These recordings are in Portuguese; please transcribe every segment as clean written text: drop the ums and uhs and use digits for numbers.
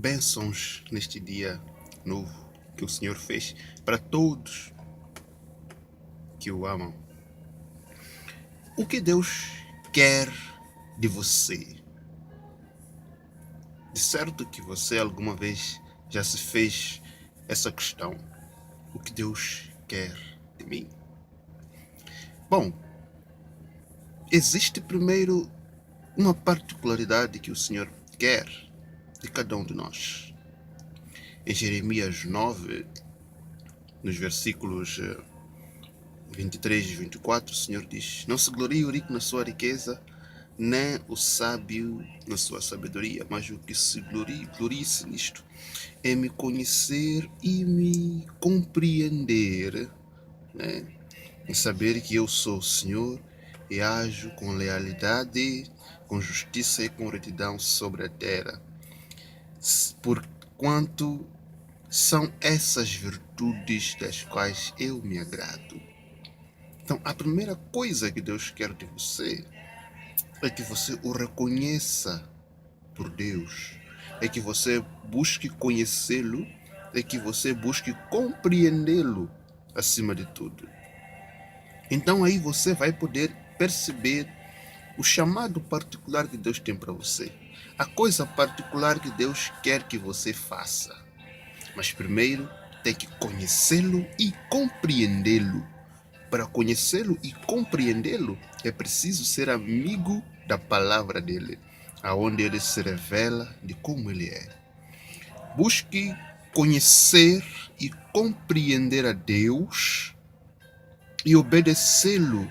bênçãos neste dia novo que o Senhor fez para todos que o amam. O que Deus quer de você? De certo que você alguma vez já se fez essa questão. O que Deus quer de mim? Bom, existe primeiro uma particularidade que o Senhor quer de cada um de nós. Em Jeremias 9, nos versículos 23 e 24, o Senhor diz: Não se glorie o rico na sua riqueza, nem o sábio na sua sabedoria, mas o que se glorie-se nisto é me conhecer e me compreender, né? Em saber que eu sou o Senhor e ajo com lealidade, com justiça e com retidão sobre a terra. Porquanto são essas virtudes das quais eu me agrado. Então, a primeira coisa que Deus quer de você é que você o reconheça por Deus, é que você busque conhecê-lo, é que você busque compreendê-lo acima de tudo. Então aí você vai poder perceber o chamado particular que Deus tem para você, a coisa particular que Deus quer que você faça. Mas primeiro tem que conhecê-lo e compreendê-lo. Para conhecê-lo e compreendê-lo, é preciso ser amigo da palavra dele, aonde ele se revela de como ele é. Busque conhecer e compreender a Deus e obedecê-lo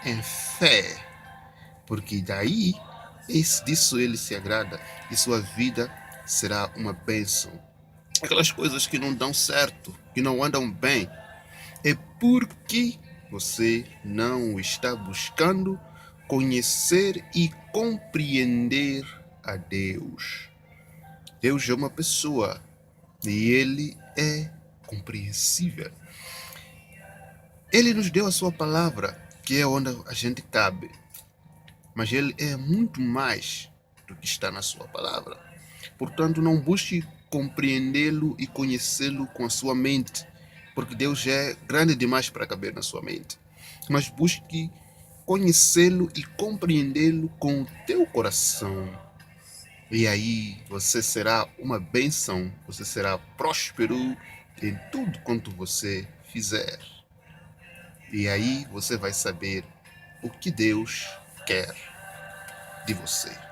em fé, porque daí disso ele se agrada e sua vida será uma bênção. Aquelas coisas que não dão certo, que não andam bem, é porque você não está buscando conhecer e compreender a Deus. Deus é uma pessoa e Ele é compreensível. Ele nos deu a sua palavra, que é onde a gente cabe. Mas Ele é muito mais do que está na sua palavra. Portanto, não busque compreendê-lo e conhecê-lo com a sua mente, porque Deus é grande demais para caber na sua mente. Mas busque conhecê-lo e compreendê-lo com o teu coração. E aí você será uma bênção, você será próspero em tudo quanto você fizer. E aí você vai saber o que Deus quer de você.